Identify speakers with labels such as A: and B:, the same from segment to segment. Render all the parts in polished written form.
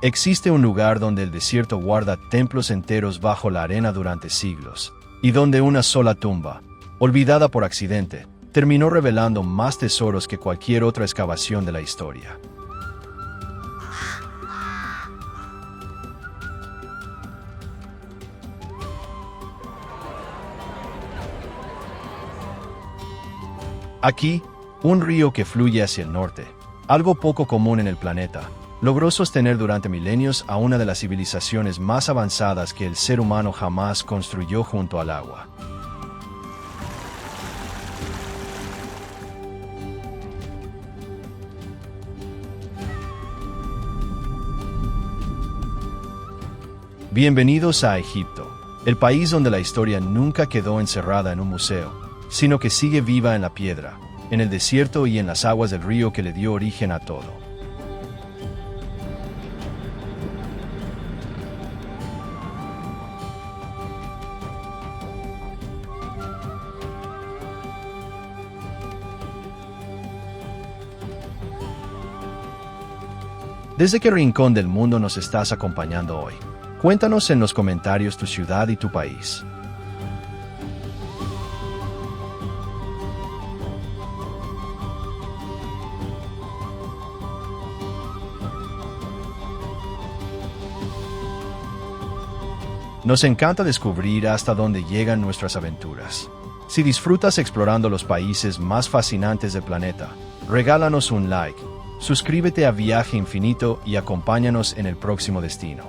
A: Existe un lugar donde el desierto guarda templos enteros bajo la arena durante siglos, y donde una sola tumba, olvidada por accidente, terminó revelando más tesoros que cualquier otra excavación de la historia. Aquí, un río que fluye hacia el norte, algo poco común en el planeta, logró sostener durante milenios a una de las civilizaciones más avanzadas que el ser humano jamás construyó junto al agua. Bienvenidos a Egipto, el país donde la historia nunca quedó encerrada en un museo, sino que sigue viva en la piedra, en el desierto y en las aguas del río que le dio origen a todo. ¿Desde qué rincón del mundo nos estás acompañando hoy? Cuéntanos en los comentarios tu ciudad y tu país. Nos encanta descubrir hasta dónde llegan nuestras aventuras. Si disfrutas explorando los países más fascinantes del planeta, regálanos un like, suscríbete a Viaje Infinito y acompáñanos en el próximo destino.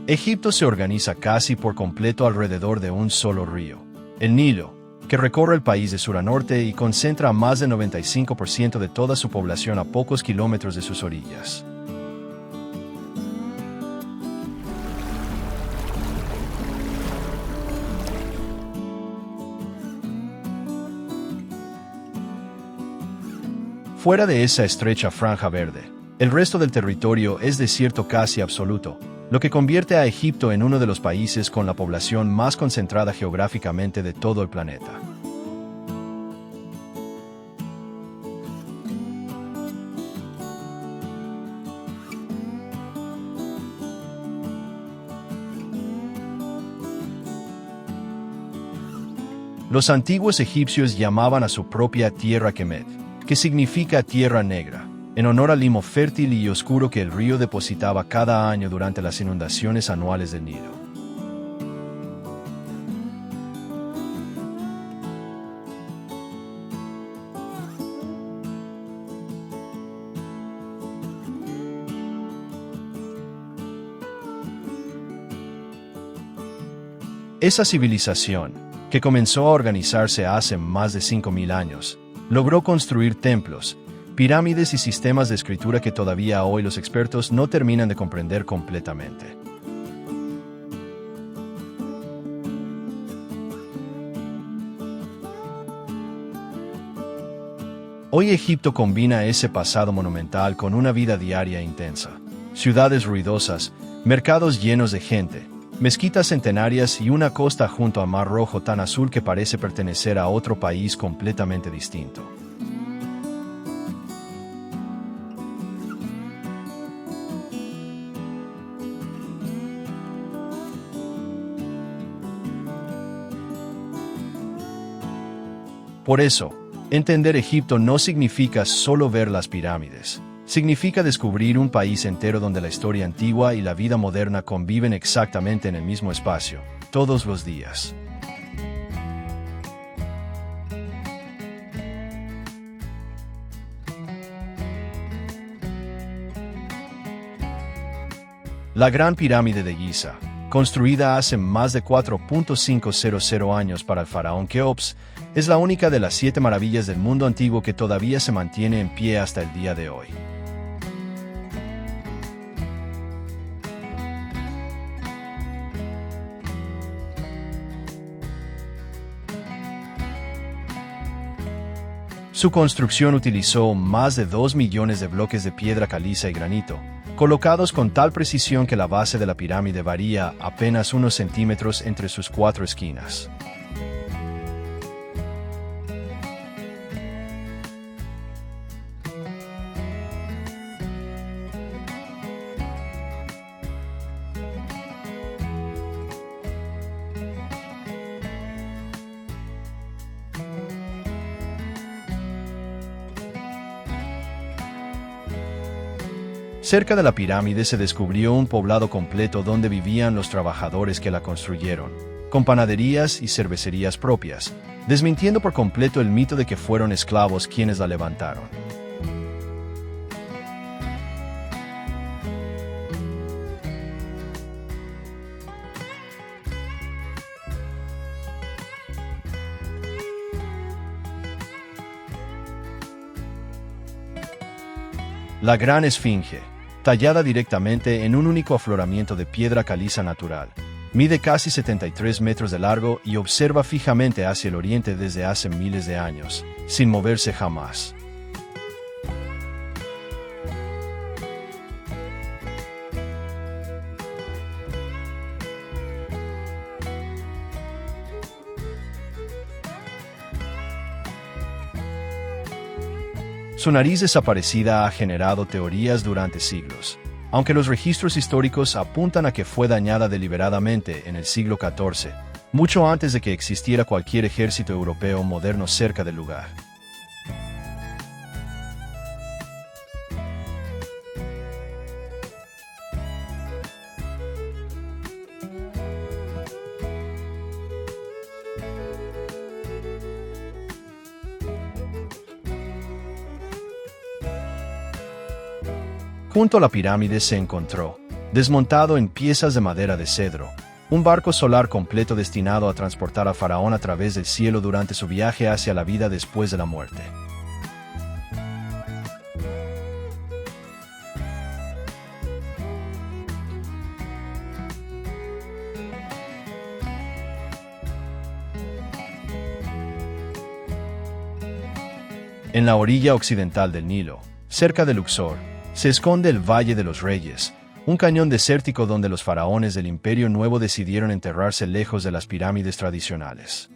A: Egipto se organiza casi por completo alrededor de un solo río, el Nilo, que recorre el país de sur a norte y concentra a más del 95% de toda su población a pocos kilómetros de sus orillas. Fuera de esa estrecha franja verde, el resto del territorio es desierto casi absoluto, lo que convierte a Egipto en uno de los países con la población más concentrada geográficamente de todo el planeta. Los antiguos egipcios llamaban a su propia tierra Kemet, que significa tierra negra, en honor al limo fértil y oscuro que el río depositaba cada año durante las inundaciones anuales del Nilo. Esa civilización, que comenzó a organizarse hace más de 5.000 años, logró construir templos, pirámides y sistemas de escritura que todavía hoy los expertos no terminan de comprender completamente. Hoy Egipto combina ese pasado monumental con una vida diaria intensa. Ciudades ruidosas, mercados llenos de gente, mezquitas centenarias y una costa junto al Mar Rojo tan azul que parece pertenecer a otro país completamente distinto. Por eso, entender Egipto no significa solo ver las pirámides. Significa descubrir un país entero donde la historia antigua y la vida moderna conviven exactamente en el mismo espacio, todos los días. La Gran Pirámide de Giza, construida hace más de 4.500 años para el faraón Keops, es la única de las 7 maravillas del mundo antiguo que todavía se mantiene en pie hasta el día de hoy. Su construcción utilizó más de 2 millones de bloques de piedra caliza y granito, colocados con tal precisión que la base de la pirámide varía apenas unos centímetros entre sus cuatro esquinas. Cerca de la pirámide se descubrió un poblado completo donde vivían los trabajadores que la construyeron, con panaderías y cervecerías propias, desmintiendo por completo el mito de que fueron esclavos quienes la levantaron. La Gran Esfinge, tallada directamente en un único afloramiento de piedra caliza natural, mide casi 73 metros de largo y observa fijamente hacia el oriente desde hace miles de años, sin moverse jamás. Su nariz desaparecida ha generado teorías durante siglos, aunque los registros históricos apuntan a que fue dañada deliberadamente en el siglo XIV, mucho antes de que existiera cualquier ejército europeo moderno cerca del lugar. Junto a la pirámide se encontró, desmontado en piezas de madera de cedro, un barco solar completo destinado a transportar a Faraón a través del cielo durante su viaje hacia la vida después de la muerte. En la orilla occidental del Nilo, cerca de Luxor, se esconde el Valle de los Reyes, un cañón desértico donde los faraones del Imperio Nuevo decidieron enterrarse lejos de las pirámides tradicionales.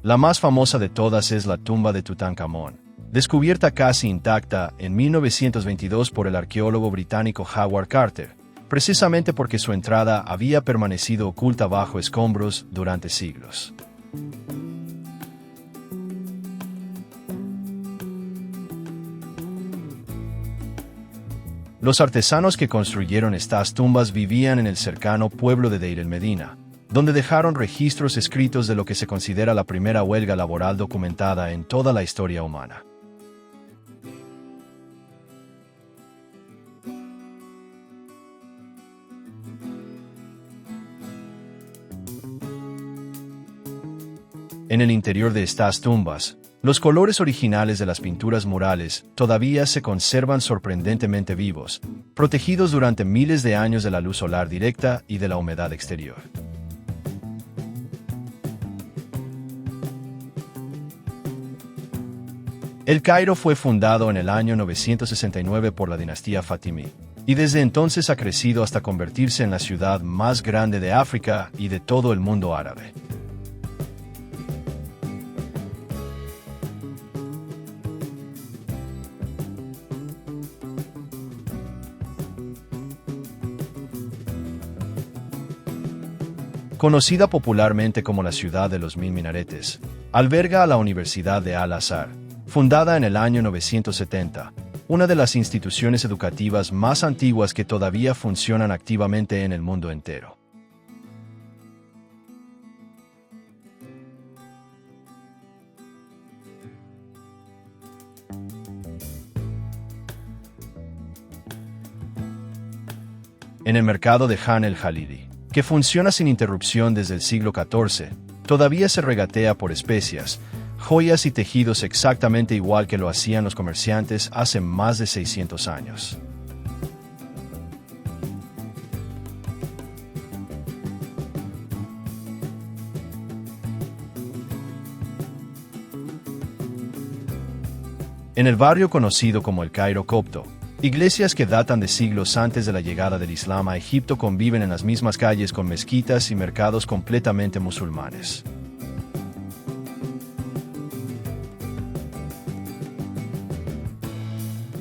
A: La más famosa de todas es la tumba de Tutankamón, descubierta casi intacta en 1922 por el arqueólogo británico Howard Carter, precisamente porque su entrada había permanecido oculta bajo escombros durante siglos. Los artesanos que construyeron estas tumbas vivían en el cercano pueblo de Deir el-Medina, donde dejaron registros escritos de lo que se considera la primera huelga laboral documentada en toda la historia humana. En el interior de estas tumbas, los colores originales de las pinturas murales todavía se conservan sorprendentemente vivos, protegidos durante miles de años de la luz solar directa y de la humedad exterior. El Cairo fue fundado en el año 969 por la dinastía Fatimí, y desde entonces ha crecido hasta convertirse en la ciudad más grande de África y de todo el mundo árabe. Conocida popularmente como la Ciudad de los Mil Minaretes, alberga a la Universidad de Al-Azhar, fundada en el año 970, una de las instituciones educativas más antiguas que todavía funcionan activamente en el mundo entero. En el mercado de Han el-Jalili, que funciona sin interrupción desde el siglo XIV, todavía se regatea por especias, joyas y tejidos exactamente igual que lo hacían los comerciantes hace más de 600 años. En el barrio conocido como el Cairo copto, iglesias que datan de siglos antes de la llegada del Islam a Egipto conviven en las mismas calles con mezquitas y mercados completamente musulmanes.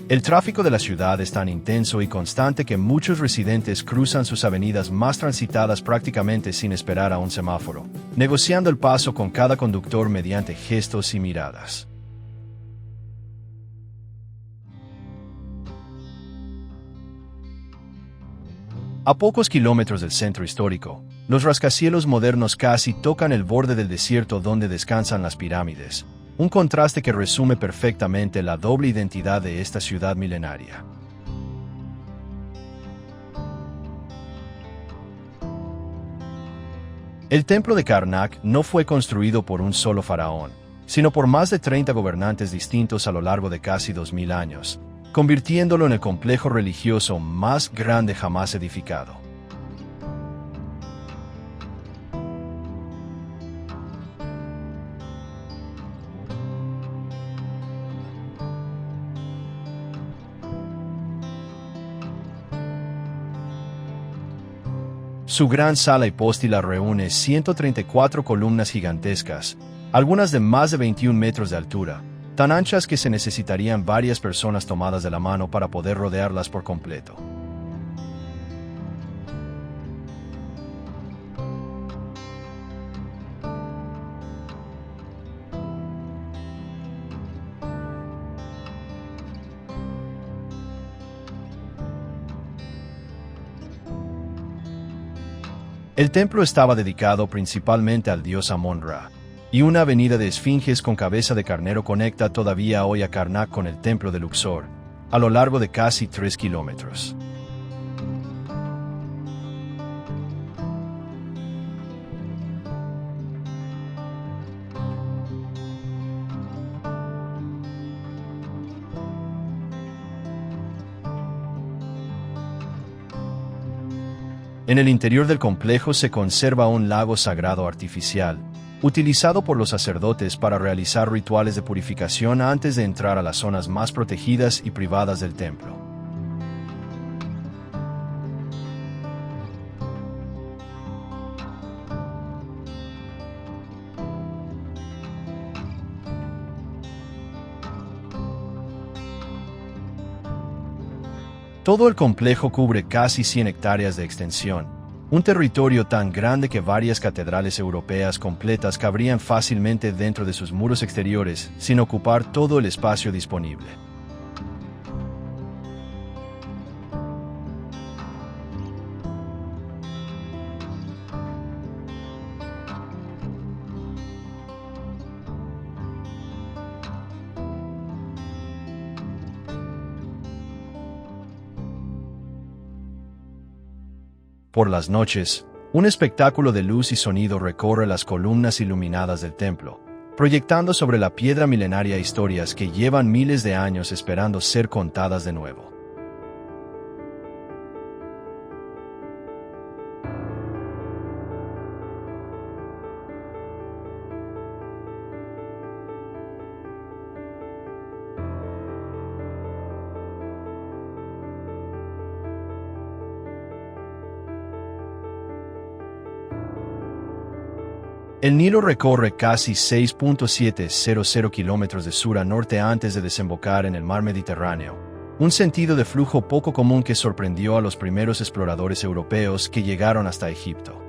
A: El tráfico de la ciudad es tan intenso y constante que muchos residentes cruzan sus avenidas más transitadas prácticamente sin esperar a un semáforo, negociando el paso con cada conductor mediante gestos y miradas. A pocos kilómetros del centro histórico, los rascacielos modernos casi tocan el borde del desierto donde descansan las pirámides, un contraste que resume perfectamente la doble identidad de esta ciudad milenaria. El templo de Karnak no fue construido por un solo faraón, sino por más de 30 gobernantes distintos a lo largo de casi 2000 años, convirtiéndolo en el complejo religioso más grande jamás edificado. Su gran sala hipóstila reúne 134 columnas gigantescas, algunas de más de 21 metros de altura, tan anchas que se necesitarían varias personas tomadas de la mano para poder rodearlas por completo. El templo estaba dedicado principalmente al dios Amon-Ra, y una avenida de esfinges con cabeza de carnero conecta todavía hoy a Karnak con el templo de Luxor, a lo largo de casi 3 kilómetros. En el interior del complejo se conserva un lago sagrado artificial, utilizado por los sacerdotes para realizar rituales de purificación antes de entrar a las zonas más protegidas y privadas del templo. Todo el complejo cubre casi 100 hectáreas de extensión, un territorio tan grande que varias catedrales europeas completas cabrían fácilmente dentro de sus muros exteriores sin ocupar todo el espacio disponible. Por las noches, un espectáculo de luz y sonido recorre las columnas iluminadas del templo, proyectando sobre la piedra milenaria historias que llevan miles de años esperando ser contadas de nuevo. El Nilo recorre casi 6.700 kilómetros de sur a norte antes de desembocar en el mar Mediterráneo, un sentido de flujo poco común que sorprendió a los primeros exploradores europeos que llegaron hasta Egipto.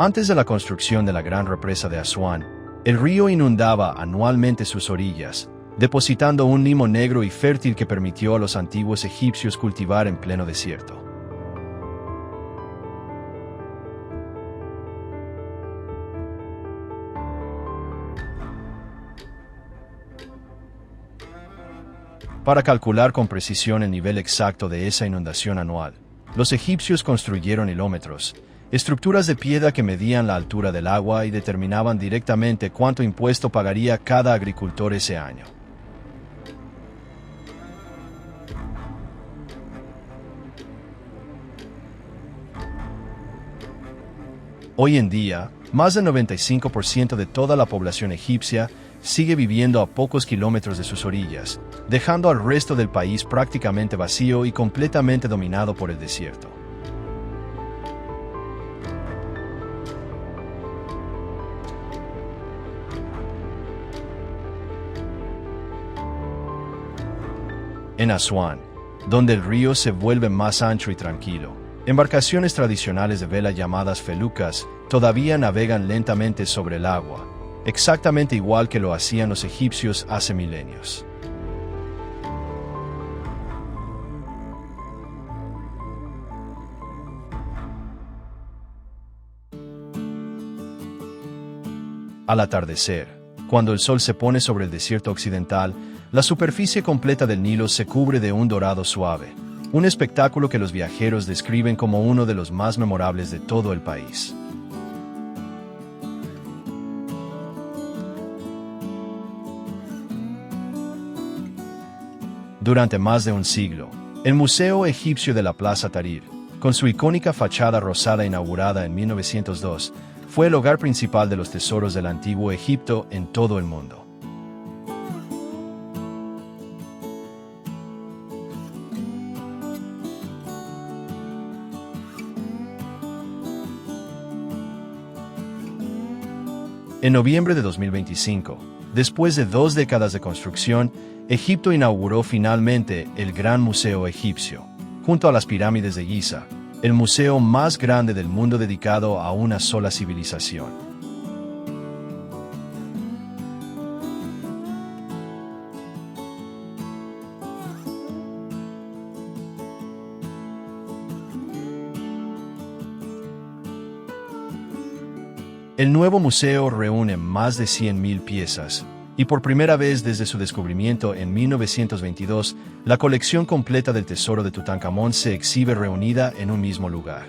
A: Antes de la construcción de la gran represa de Asuán, el río inundaba anualmente sus orillas, depositando un limo negro y fértil que permitió a los antiguos egipcios cultivar en pleno desierto. Para calcular con precisión el nivel exacto de esa inundación anual, los egipcios construyeron hilómetros, estructuras de piedra que medían la altura del agua y determinaban directamente cuánto impuesto pagaría cada agricultor ese año. Hoy en día, más del 95% de toda la población egipcia sigue viviendo a pocos kilómetros de sus orillas, dejando al resto del país prácticamente vacío y completamente dominado por el desierto. En Asuán, donde el río se vuelve más ancho y tranquilo, embarcaciones tradicionales de vela llamadas felucas todavía navegan lentamente sobre el agua, exactamente igual que lo hacían los egipcios hace milenios. Al atardecer, cuando el sol se pone sobre el desierto occidental, la superficie completa del Nilo se cubre de un dorado suave, un espectáculo que los viajeros describen como uno de los más memorables de todo el país. Durante más de un siglo, el Museo Egipcio de la Plaza Tahrir, con su icónica fachada rosada inaugurada en 1902, fue el hogar principal de los tesoros del antiguo Egipto en todo el mundo. En noviembre de 2025, después de 2 décadas de construcción, Egipto inauguró finalmente el Gran Museo Egipcio, junto a las pirámides de Giza, el museo más grande del mundo dedicado a una sola civilización. El nuevo museo reúne más de 100.000 piezas, y por primera vez desde su descubrimiento en 1922, la colección completa del tesoro de Tutankamón se exhibe reunida en un mismo lugar.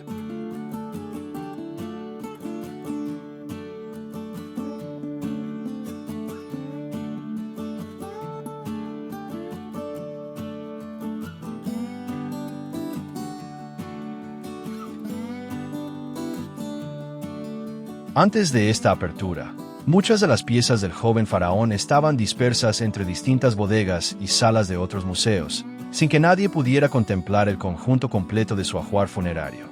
A: Antes de esta apertura, muchas de las piezas del joven faraón estaban dispersas entre distintas bodegas y salas de otros museos, sin que nadie pudiera contemplar el conjunto completo de su ajuar funerario.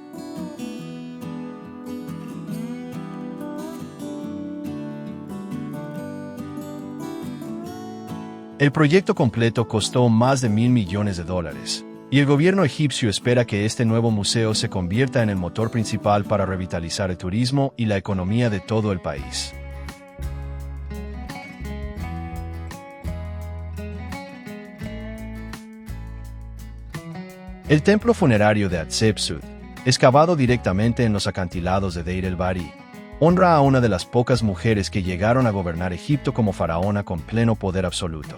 A: El proyecto completo costó más de $1.000 millones, y el gobierno egipcio espera que este nuevo museo se convierta en el motor principal para revitalizar el turismo y la economía de todo el país. El templo funerario de Hatshepsut, excavado directamente en los acantilados de Deir el-Bahari, honra a una de las pocas mujeres que llegaron a gobernar Egipto como faraona con pleno poder absoluto.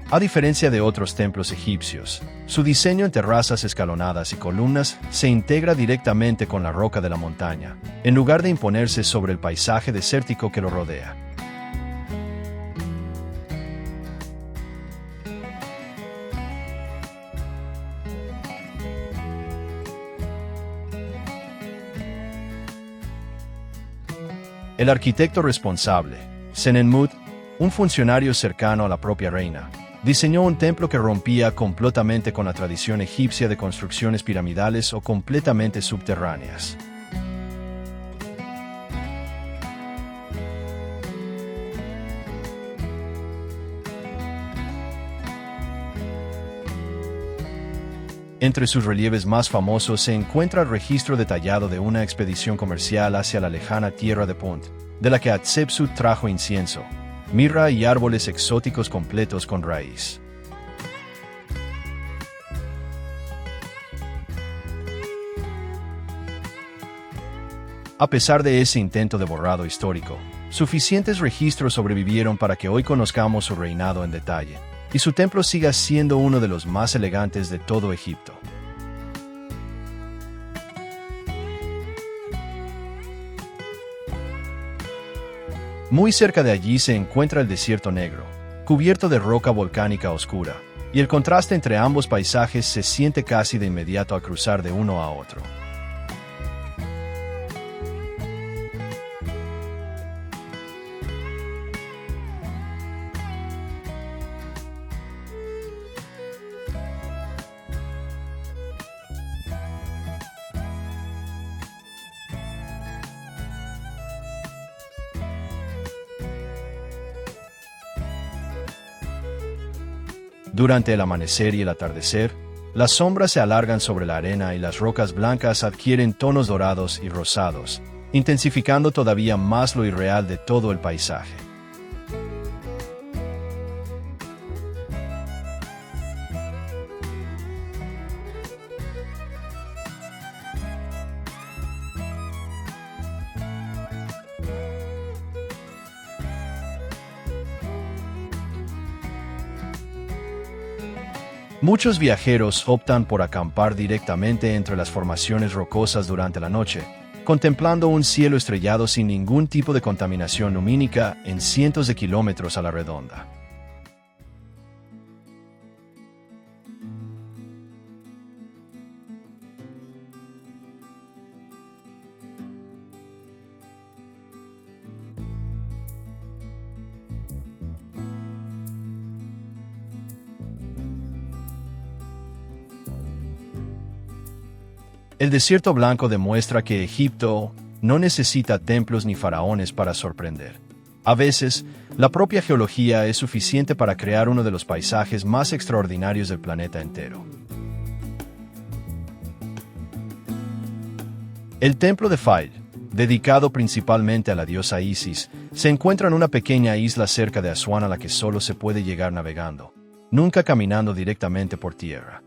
A: A diferencia de otros templos egipcios, su diseño en terrazas escalonadas y columnas se integra directamente con la roca de la montaña, en lugar de imponerse sobre el paisaje desértico que lo rodea. El arquitecto responsable, Senenmut, un funcionario cercano a la propia reina, diseñó un templo que rompía completamente con la tradición egipcia de construcciones piramidales o completamente subterráneas. Entre sus relieves más famosos se encuentra el registro detallado de una expedición comercial hacia la lejana tierra de Punt, de la que Hatshepsut trajo incienso, mirra y árboles exóticos completos con raíz. A pesar de ese intento de borrado histórico, suficientes registros sobrevivieron para que hoy conozcamos su reinado en detalle, y su templo siga siendo uno de los más elegantes de todo Egipto. Muy cerca de allí se encuentra el Desierto Negro, cubierto de roca volcánica oscura, y el contraste entre ambos paisajes se siente casi de inmediato al cruzar de uno a otro. Durante el amanecer y el atardecer, las sombras se alargan sobre la arena y las rocas blancas adquieren tonos dorados y rosados, intensificando todavía más lo irreal de todo el paisaje. Muchos viajeros optan por acampar directamente entre las formaciones rocosas durante la noche, contemplando un cielo estrellado sin ningún tipo de contaminación lumínica en cientos de kilómetros a la redonda. El desierto blanco demuestra que Egipto no necesita templos ni faraones para sorprender. A veces, la propia geología es suficiente para crear uno de los paisajes más extraordinarios del planeta entero. El templo de Fayl, dedicado principalmente a la diosa Isis, se encuentra en una pequeña isla cerca de Asuán a la que solo se puede llegar navegando, nunca caminando directamente por tierra.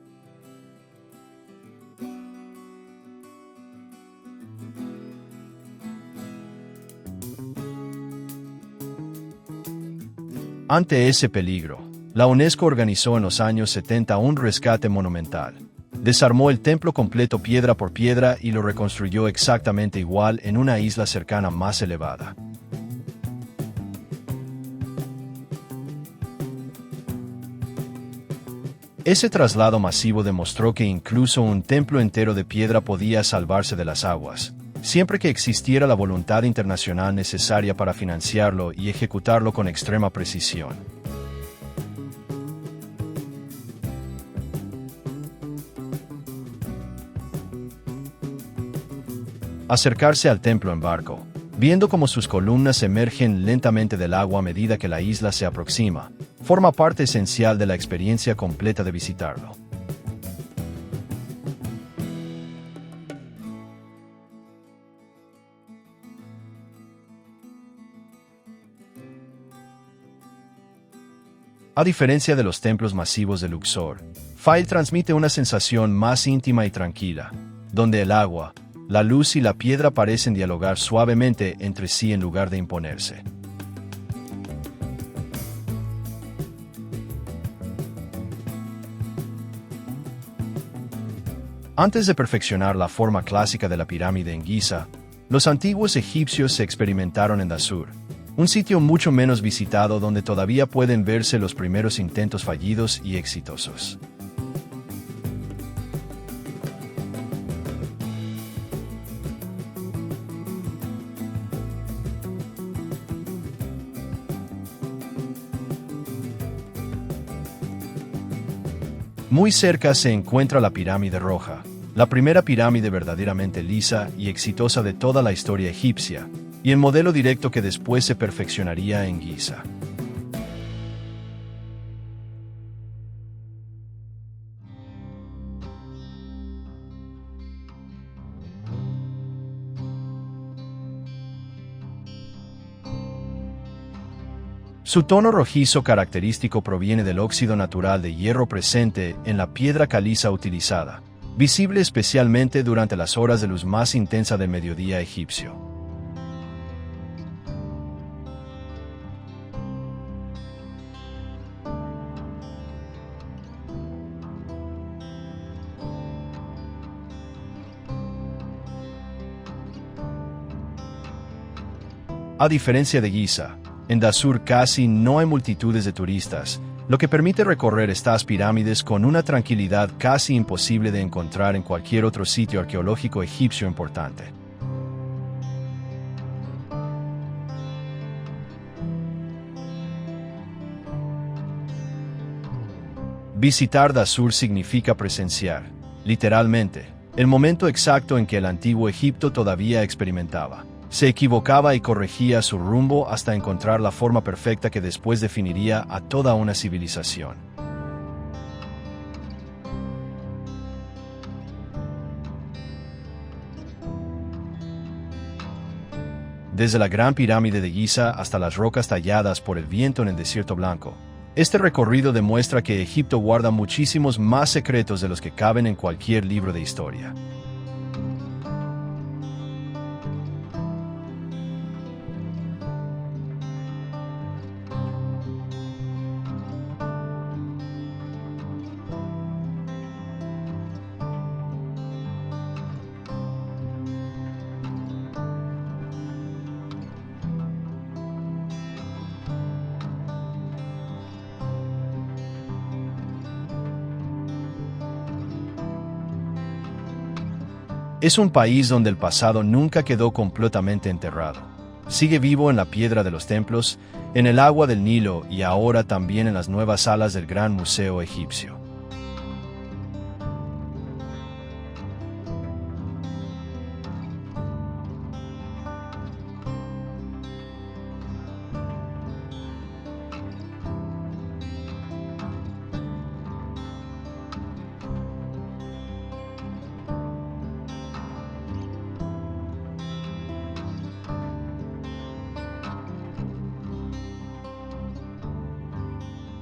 A: Ante ese peligro, la UNESCO organizó en los años 70 un rescate monumental. Desarmó el templo completo piedra por piedra y lo reconstruyó exactamente igual en una isla cercana más elevada. Ese traslado masivo demostró que incluso un templo entero de piedra podía salvarse de las aguas, siempre que existiera la voluntad internacional necesaria para financiarlo y ejecutarlo con extrema precisión. Acercarse al templo en barco, viendo cómo sus columnas emergen lentamente del agua a medida que la isla se aproxima, forma parte esencial de la experiencia completa de visitarlo. A diferencia de los templos masivos de Luxor, Fayl transmite una sensación más íntima y tranquila, donde el agua, la luz y la piedra parecen dialogar suavemente entre sí en lugar de imponerse. Antes de perfeccionar la forma clásica de la pirámide en Giza, los antiguos egipcios se experimentaron en Dashur, un sitio mucho menos visitado donde todavía pueden verse los primeros intentos fallidos y exitosos. Muy cerca se encuentra la pirámide roja, la primera pirámide verdaderamente lisa y exitosa de toda la historia egipcia, y el modelo directo que después se perfeccionaría en Giza. Su tono rojizo característico proviene del óxido natural de hierro presente en la piedra caliza utilizada, visible especialmente durante las horas de luz más intensa del mediodía egipcio. A diferencia de Giza, En Dahshur casi no hay multitudes de turistas, lo que permite recorrer estas pirámides con una tranquilidad casi imposible de encontrar en cualquier otro sitio arqueológico egipcio importante. Visitar Dahshur significa presenciar, literalmente, el momento exacto en que el antiguo Egipto todavía experimentaba. Se equivocaba y corregía su rumbo hasta encontrar la forma perfecta que después definiría a toda una civilización. Desde la Gran Pirámide de Giza hasta las rocas talladas por el viento en el Desierto Blanco, este recorrido demuestra que Egipto guarda muchísimos más secretos de los que caben en cualquier libro de historia. Es un país donde el pasado nunca quedó completamente enterrado. Sigue vivo en la piedra de los templos, en el agua del Nilo y ahora también en las nuevas salas del Gran Museo Egipcio.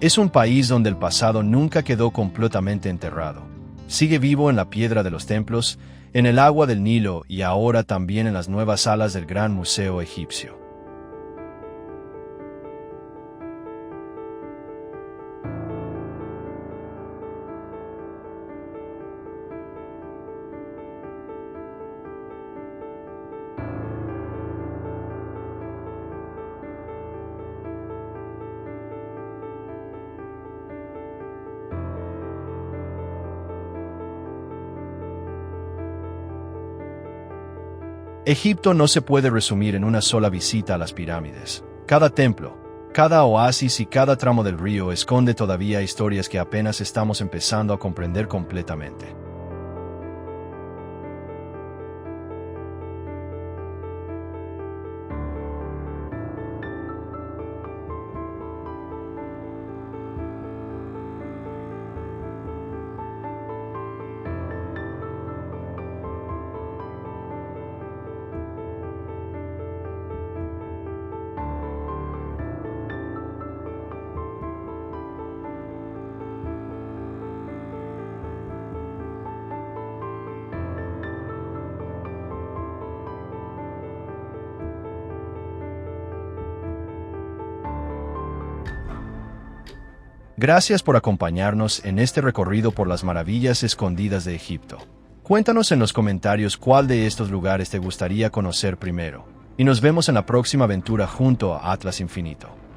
A: Es un país donde el pasado nunca quedó completamente enterrado. Sigue vivo en la piedra de los templos, en el agua del Nilo y ahora también en las nuevas salas del Gran Museo Egipcio. Egipto no se puede resumir en una sola visita a las pirámides. Cada templo, cada oasis y cada tramo del río esconde todavía historias que apenas estamos empezando a comprender completamente. Gracias por acompañarnos en este recorrido por las maravillas escondidas de Egipto. Cuéntanos en los comentarios cuál de estos lugares te gustaría conocer primero. Y nos vemos en la próxima aventura junto a Atlas Infinito.